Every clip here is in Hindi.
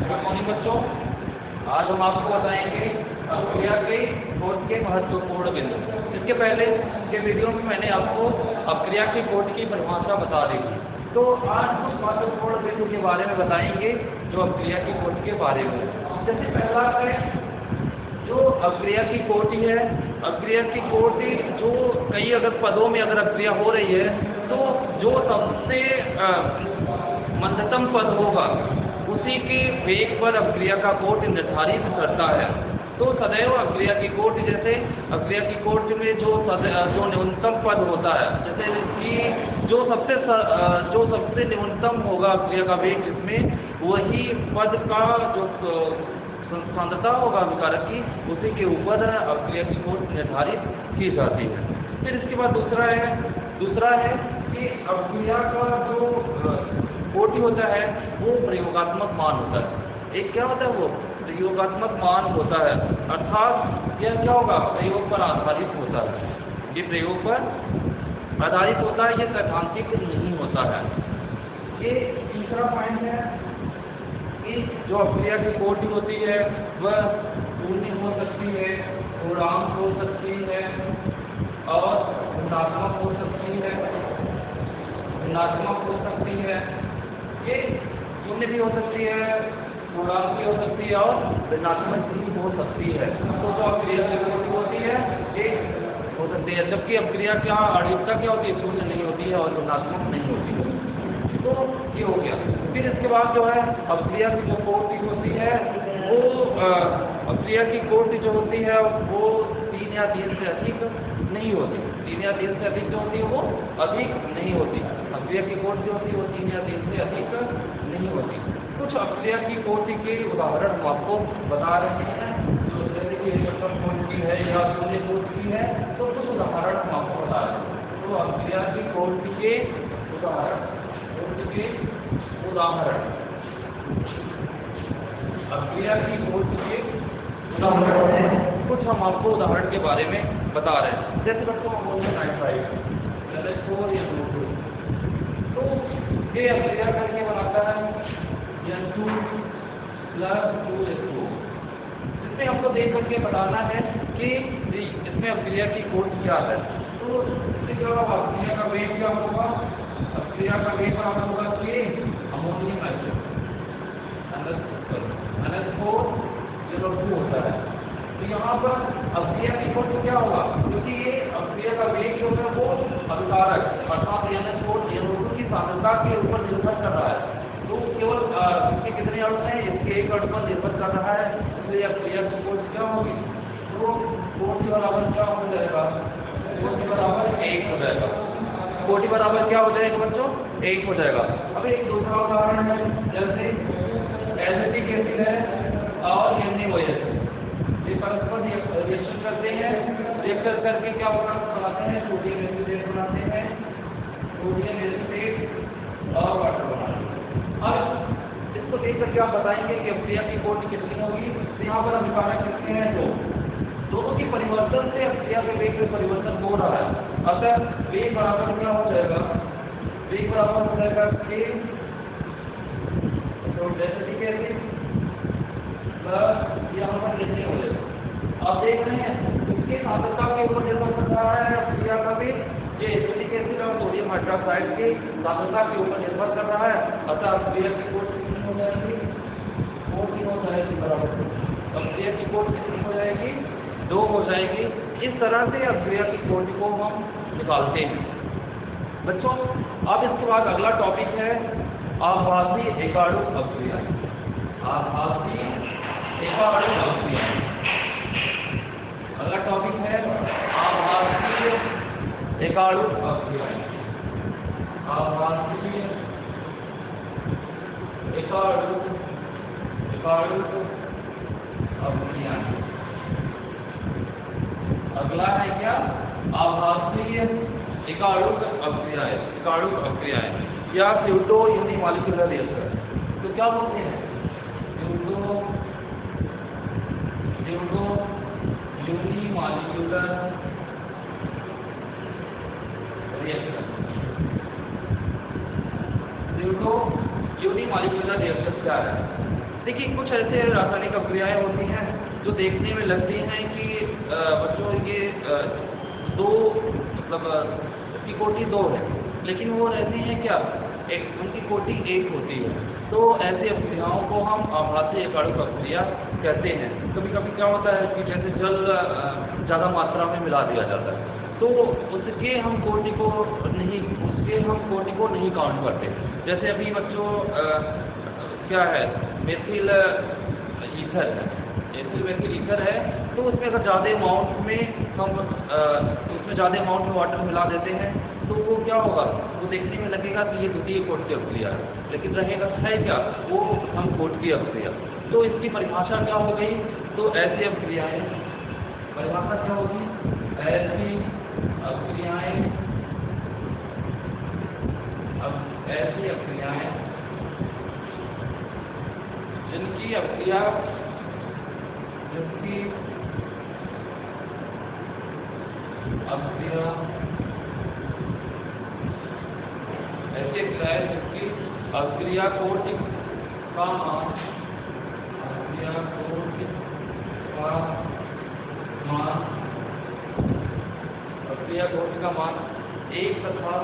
गुड मॉर्निंग बच्चों। आज हम आपको बताएंगे अभिक्रिया के कोट के महत्वपूर्ण बिंदु। इसके पहले के वीडियो में मैंने आपको अभिक्रिया के कोट की परिभाषा बता दी थी, तो आज कुछ महत्वपूर्ण बिंदु के बारे में बताएंगे जो अभिक्रिया की कोट के बारे में। जैसे पहला है जो अभिक्रिया की कोटि है। अभिक्रिया की कोटि जो कई अगर पदों में अगर अभिक्रिया हो रही है तो जो सबसे मंदतम पद होगा उसी के वेग पर अभिक्रिया का कोट निर्धारित करता है। तो सदैव अभिक्रिया की कोटि, जैसे अभिक्रिया की कोटि में जो न्यूनतम पद होता है, जैसे कि जो सबसे न्यूनतम होगा अभिक्रिया का वेग, जिसमें वही पद का जो सांद्रता होगा अभिकारक की, उसी के ऊपर अभिक्रिया की कोटि निर्धारित की जाती है। फिर इसके बाद दूसरा है कि अभिक्रिया का जो कोटि होता है वो प्रयोगात्मक मान होता है। एक क्या होता है, वो प्रयोगात्मक मान होता है, अर्थात यह क्या होगा, प्रयोग पर आधारित होता है। ये प्रयोग पर आधारित होता है, ये सैद्धांतिक नहीं होता है। ये तीसरा पॉइंट है कि जो अभिक्रिया की कोटि होती है वह शून्य हो सकती है, पूर्णांक हो सकती है और ऋणात्मक हो सकती है। ये शून्य भी हो सकती है, पूर्णांक भी हो सकती है और ऋणात्मक भी हो सकती है। तो जो अभिक्रिया की कोटि होती है ये हो सकती है, जबकि अभिक्रिया क्या अणुता क्या होती है, शून्य नहीं होती है और ऋणात्मक नहीं होती है। तो ये हो गया। फिर इसके बाद जो है अभिक्रिया की जो कोटि होती है वो अभिक्रिया की कोटि जो होती है वो 3 या 3 से अधिक नहीं होती। 3 या 3 से अधिक जो होती है वो अधिक नहीं होती। अभिक्रिया की कोटि जो होती है वो 3 या 3 से अधिक नहीं होती। कुछ अभिक्रिया की कोटि के उदाहरण हम आपको बता रहे हैं, जो जैसे कि इलेक्ट्रॉन कोटि है या शून्य कोटि है, तो कुछ उदाहरण हम आपको बता रहे हैं। तो अभिक्रिया की कोटि के उदाहरण अभिक्रिया की कोटि के उदाहरण है, कुछ हम आपको उदाहरण के बारे में बता रहे हैं। जैसे बच्चों अमोनियम नाइट्राइड NH4 या NO2, तो ये अभिक्रिया करके बनाता है N2 + 2H2। इसमें हमको देख करके बताना है कि इसमें अभिक्रिया की कोटि क्या है। तो इससे क्या होगा, अभिक्रिया का वेग क्या होगा, अभिक्रिया का वेग बराबर होगा कि अमोनियम नाइट्रेट NH4 NO2 होता है। तो यहाँ पर अभिक्रिया की कोटि क्या होगा, क्योंकि ये अभिक्रिया का वेग जो है वो अभिकारक अर्थात NH4 NO2 की सांद्रता के ऊपर निर्भर कर रहा है। तो केवल इसके कितने अणु हैं, इसके एक अणु पर निर्भर कर रहा है, इसलिए अभिक्रिया की कोटि क्या होगी, तो कोटि बराबर क्या हो जाएगा, कोटि बराबर 1 हो जाएगा। कोटि बराबर क्या हो जाएगा बच्चों, 1 हो जाएगा। अब एक दूसरा उदाहरण है, जैसे एसिटिक एसिड है और NaOH, ये परस्पर रिएक्शन करते हैं, रिएक्शन करके क्या बनाते हैं, सोडियम एसिटेट बनाते हैं, सोडियम एसिटेट और वाटर बनाते हैं। अब इसको देख करके आप बताएंगे कि अभिक्रिया की कोटि कितनी होगी। तो यहाँ पर अभिकारक कितने हैं, दोनों की परिवर्तन से अभिक्रिया के वेग में परिवर्तन हो रहा है। अतः वेग बराबर क्या हो जाएगा, वेग बराबर हो जाएगा कि एसिटिक एसिड प्लस यहाँ पर कितने हो जाएगा। आप देख रहे हैं इसके सांद्रता के ऊपर निर्भर कर रहा है अभिक्रिया का वेग, ये एसिटिक एसिड और सोडियम हाइड्रोक्साइड की सांद्रता के ऊपर निर्भर कर रहा है। अतः अभिक्रिया की कोटि कितनी हो जाएगी, 4 हो जाएगी बराबर। अभिक्रिया की कोटि कितनी हो जाएगी, 2 हो जाएगी। इस तरह से अभिक्रिया की कोटि को हम निकालते हैं बच्चों। अब इसके बाद अगला टॉपिक है आभासी एकाणुक अभिक्रिया। आभासी एकाणुक अभिक्रिया अगला टॉपिक है, आभासी एकाणुक अभिक्रिया। आभासी एकाणुक अभिक्रिया। अगला है क्या, आभासी एकाणुक अभिक्रियाएं या स्यूडो यूनिमॉलिक्यूलर रिएक्शन। तो क्या बोलते हैं, pseudo unimolecular reaction. Pseudo unimolecular reaction क्या है, देखिए कुछ ऐसे रासायनिक अभिक्रियाएं होती हैं जो देखने में लगती हैं कि बच्चों ये दो मतलब इसकी कोटि दो है, लेकिन वो रहती हैं क्या, एक उनकी कोटि एक होती है। तो ऐसी अभिक्रियाओं को हम आभासी एकाणुक अभिक्रिया कहते हैं। कभी कभी क्या होता है कि जैसे जल ज़्यादा मात्रा में मिला दिया जाता है, तो उसके हम कोटि को नहीं काउंट करते। जैसे अभी बच्चों क्या है, मेथिल ईथर है, मेथिल ईथर है, तो उसमें अगर ज़्यादा अमाउंट में हम उसमें ज़्यादा अमाउंट में वाटर मिला देते हैं तो वो क्या होगा, वो देखने में लगेगा कि ये द्वितीय कोटि की अभिक्रिया है, लेकिन रहेगा है क्या, वो हम कोटि की अभिक्रिया। तो इसकी परिभाषा क्या हो गई, तो ऐसी अभिक्रियाएं, परिभाषा क्या होगी, ऐसी अभिक्रियाएं जिनकी अभिक्रिया ऐसी अभिक्रियाएं जिनकी अभिक्रिया कोटि का मान एक तथा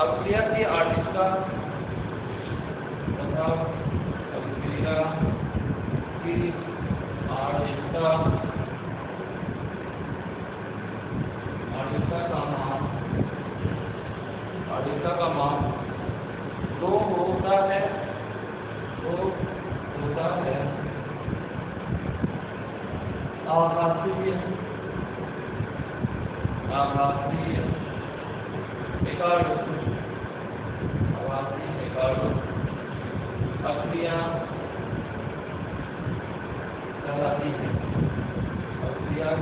अभिक्रिया की आर्द्रता का मान तो होता है आभासीय एकाणुक अभिक्रिया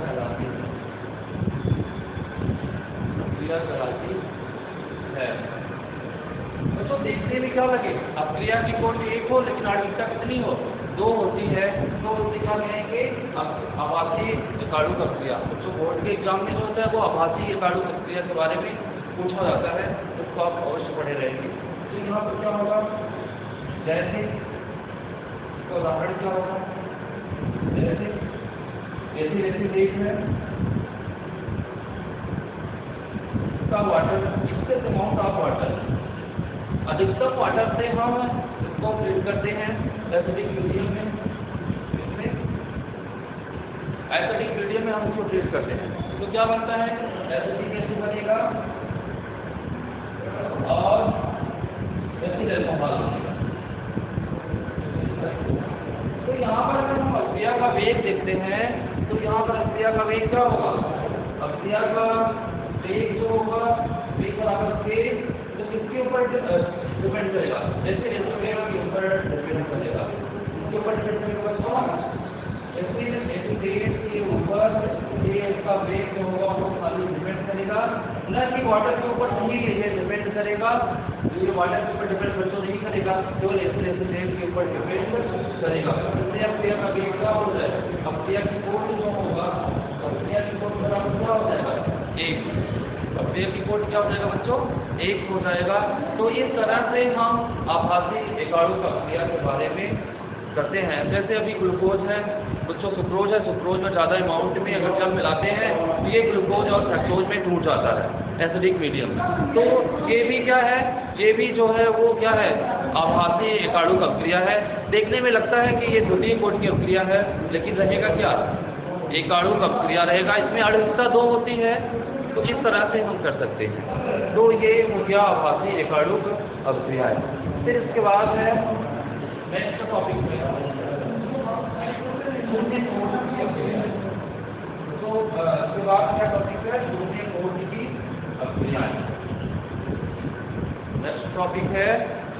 कहलाती है। तो देखने में क्या लगे, अभिक्रिया की कोटि एक हो लेकिन आणविकता कितनी हो, दो होती है, तो क्या कहेंगे, आभासी एकाणुक अभिक्रिया। जो बोर्ड के एग्जाम में जो होता है वो आभासी एकाणुक अभिक्रिया के बारे में पूछा जाता है, उसको आप अवश्य पढ़े रहेंगे। तो यहाँ पर क्या होगा, जैसे उदाहरण क्या होगा, जैसे देश में water, fixed amount of water, अधिकतम वाटर से हम इसको ट्रीट करते हैं एसिडिक मीडियम में, एसिडिक मीडियम में हम इसको ट्रीट करते हैं, तो क्या बनता है, एसिडिक एसिड बनेगा और एसिड अल्कोहल बनेगा। तो यहाँ पर अगर हम अभिक्रिया का वेग देखते हैं, तो यहाँ पर अभिक्रिया का वेग क्या होगा, अभिक्रिया का वेग जो होगा, वेग बराबर के, तो किसके ऊपर डिपेंड करेगा, जैसे एसिड के ऊपर डिपेंड करेगा, इसके ऊपर डिपेंड करेगा कौन, एसिड के ऊपर ये इसका वेग जो होगा वो खाली डिपेंड करेगा, न कि वाटर के ऊपर नहीं ये डिपेंड करेगा, ये वाटर के ऊपर डिपेंड बच्चों नहीं करेगा, केवल एसिड के ऊपर डिपेंड करेगा। इसलिए अभिक्रिया का वेग क्या हो जाएगा, अभिक्रिया की कोटि जो होगा, अभिक्रिया की कोटि बराबर क्या हो जाएगा, एक, अभिक्रिया की कोटि क्या हो जाएगा बच्चों, एक हो जाएगा। तो इस तरह से हम आभासी एकाणुक अभिक्रिया के बारे में करते हैं। जैसे अभी ग्लूकोज है बच्चों, सुक्रोज है, सुक्रोज में ज़्यादा अमाउंट में अगर जल मिलाते हैं तो ये ग्लूकोज और फ्रक्टोज में टूट जाता है एसिडिक मीडियम में। तो ये भी क्या है, ये भी जो है वो क्या है, आभासी एकाणुक अभिक्रिया है। देखने में लगता है कि ये द्वितीय कोटि की अभिक्रिया है, लेकिन रहेगा क्या, एकाणुक अभिक्रिया रहेगा, इसमें आणविकता दो होती है। तो इस तरह से हम कर सकते हैं। तो ये हो गया आभासी एकाणुक अभिक्रिया है। फिर इसके बाद है नेक्स्ट टॉपिक में, तो इसके बाद क्या टॉपिक है, शून्य कोटि की अभिक्रियाएं। नेक्स्ट टॉपिक है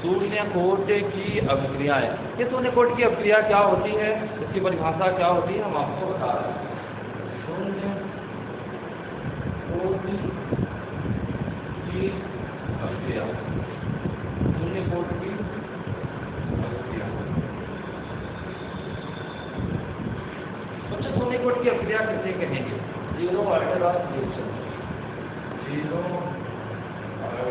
शून्य कोटि की अभिक्रियाएं। ये शून्य कोटि की अभिक्रिया क्या होती है, इसकी परिभाषा क्या होती है, हम आपको बता रहे हैं। शून्य कोटि की अभिक्रिया, शून्य कोटि की अभिक्रिया। बच्चों शून्य कोटि की अभिक्रिया किसे कहेंगे, zero order of reaction, zero order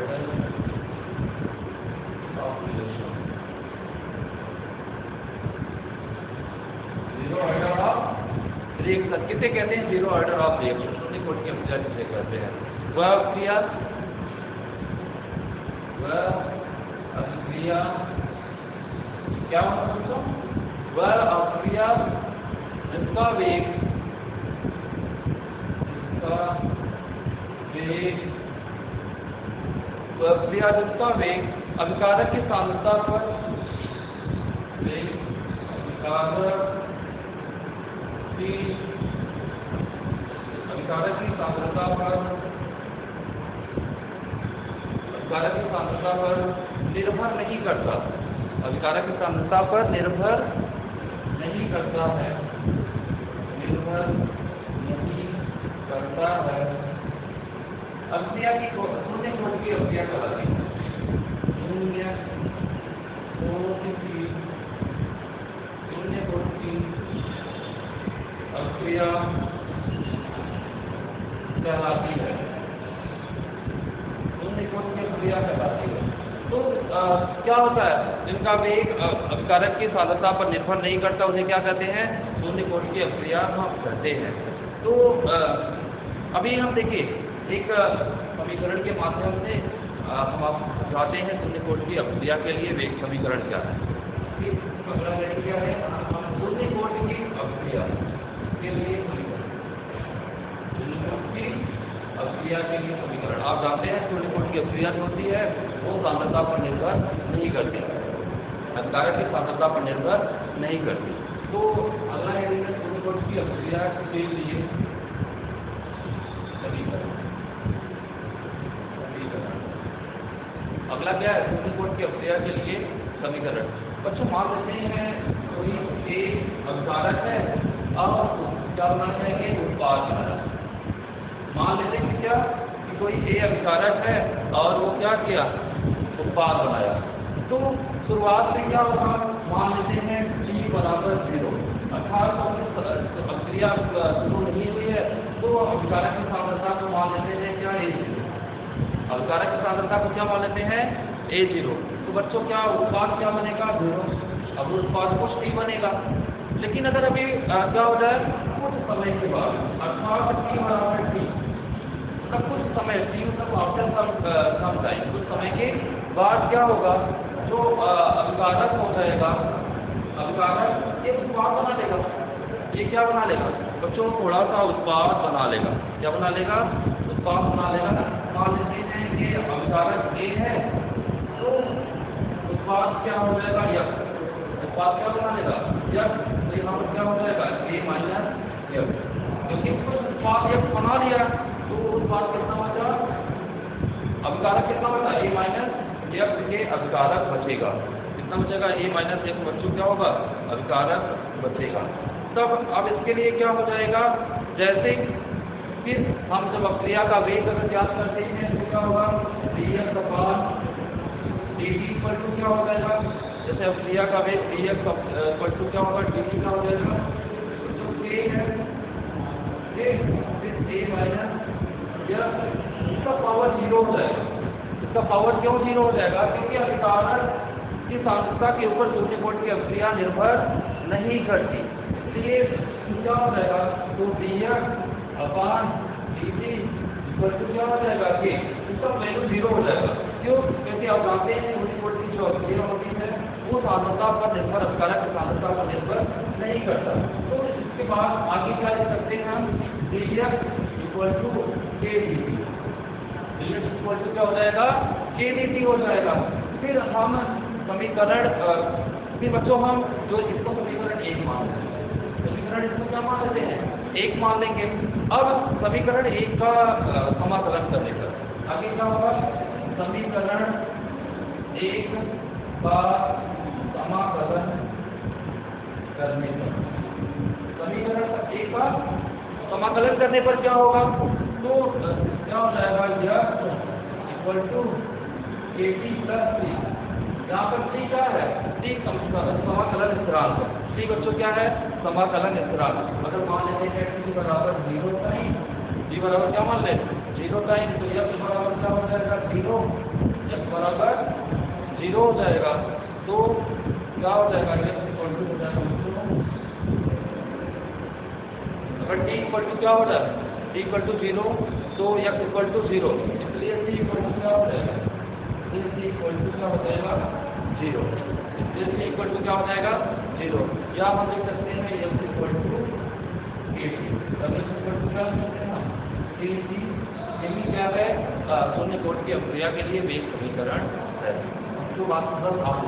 किसे कहते हैं? जीरो ऑर्डर ऑफ रिएक्शन, शून्य कोटि की अभिक्रिया किसे कहते हैं? वह अभिक्रिया क्या होगा? वह अभिक्रिया जिसका वेग अभिक्रिया जिसका वेग अभिकारक की सांद्रता पर निर्भर नहीं करता, अभिकारक की सांद्रता पर निर्भर नहीं करता है, अभिक्रिया की शून्य कोटि की अभिक्रिया कहलाती है। शून्य कोटि की अभिक्रिया कहलाती है, शून्य कोटि की अभिक्रिया कहलाती है। तो क्या होता है? जिनका वेग अभिकारक की सांद्रता पर निर्भर नहीं करता उन्हें क्या कहते हैं? शून्य कोटि की अभिक्रिया हम कहते हैं। तो अभी हम देखिए एक समीकरण के माध्यम से हम आप जाते हैं शून्य कोटि की अभिक्रिया के लिए वेग समीकरण क्या है। क्या है? शून्य कोटि की अभिक्रिया के लिए अभिक्रिया के लिए समीकरण आप जानते हैं। शून्य कोटि की अभिक्रिया जो होती है वो सांद्रता पर निर्भर नहीं करती, अभिकारक की सांद्रता पर निर्भर नहीं करती। तो अगला है शून्य कोटि की अभिक्रिया के लिए समीकरण। अगला क्या है? शून्य कोटि की अभिक्रिया के लिए समीकरण। बच्चों मान लेते हैं कोई ए अभिकारक है और क्या बनाना चाहिए? उत्पाद बनाना। मान लेते हैं क्या कि कोई ए अभिकारक है और वो क्या किया? उत्पाद बनाया। तो शुरुआत में क्या होगा? मान लेते हैं T बराबर 0, अर्थात अभिक्रिया शुरू नहीं हुई है तो अभिकारक की सांद्रता को मान लेते हैं क्या? A0। अभिकारक की सांद्रता को क्या मान लेते हैं? A0। तो बच्चों क्या उत्पाद क्या बनेगा? 0। अब उत्पाद कुछ T बनेगा। लेकिन अगर अभी क्या हो जाए कुछ समय के बाद, अर्थात T बराबर T, तब कुछ समय T तक आफ्टर सम टाइम, कुछ समय के बाद क्या होगा? जो अभिकारक हो जाएगा, अभिकारक एक उत्पाद बना लेगा। ये क्या बना लेगा? बच्चों थोड़ा सा उत्पाद बना लेगा। क्या बना लेगा? उत्पाद बना लेगा। मान लेते हैं कि अभिकारक A है तो उत्पाद क्या हो जाएगा? यह उत्पाद क्या बना लेगा? यह। तो यहाँ पर क्या हो जाएगा? A माइनस यह, क्योंकि कुछ उत्पाद यह बना लिया तो उत्पाद कितना बचा? अभिकारक कितना बचा? A माइनस यह के अभिकारक बचेगा। कितना बचेगा? A माइनस यह। बच्चों क्या होगा? अभिकारक बचेगा। तब अब इसके लिए क्या हो जाएगा? जैसे कि हम जब अभिक्रिया का वेग अगर ज्ञात करते हैं तो क्या होगा? dx upon dt equal to क्या हो जाएगा? जैसे अभिक्रिया का वेग dx इक्वल टू क्या होगा? dt क्या हो जाएगा? जो k है फिर a माइनस यह, इसका पावर 0 हो जाएगा। इसका पावर क्यों 0 हो जाएगा? क्योंकि अभिकारक की सांद्रता के ऊपर शून्य कोटि की अभिक्रिया निर्भर नहीं करती, इसलिए क्या हो जाएगा? तो dx upon dt equal to क्या हो जाएगा? कि इसका वैल्यू 0 हो जाएगा। क्यों? क्योंकि आप जानते हैं शून्य कोटि की जो अभिक्रिया होती है वो सांद्रता पर निर्भर, अभिकारक की सांद्रता पर निर्भर नहीं करता। तो इसके बाद आगे क्या लिख सकते हैं हम? dx equal to k dt। dx equal to क्या हो जाएगा? k dt हो जाएगा। फिर हम समीकरण फिर बच्चों हम जो इसको समीकरण 1 मान लेते हैं, समीकरण इसको क्या मान लेते हैं? 1 मान लेंगे। अब समीकरण 1 का समाकलन करने पर आगे क्या होगा? समीकरण 1 का समाकलन करने पर, समीकरण 1 का समाकलन करने पर क्या होगा? तो क्या हो जाएगा? यह equal to KT plus C। यहाँ पर T क्या है? T समाकलन स्थिरांक। T बच्चों क्या है? समाकलन स्थिरांक। अगर मान लेते हैं T बराबर 0 टाइम, T बराबर क्या मान ले? 0 टाइम, तो F बराबर क्या हो जाएगा? 0। F बराबर 0 हो जाएगा। तो क्या हो जाएगा? F इक्वल टू हो जाएगा पर टी इक्वल टू क्या हो रहा है, टी इक्वल टू 0, तो x इक्वल टू 0, इसलिए टी इक्वल टू क्या हो जाएगा, टी इक्वल टू क्या हो जाएगा 0, इसलिए टी इक्वल टू क्या हो जाएगा 0, या हम लिख सकते हैं x इक्वल टू kt, अब x इक्वल टू क्या लिख सकते हैं हम kt, यही क्या है शून्य कोटि की अपक्रिया के लिए वेग समीकरण है। तो बात बस आप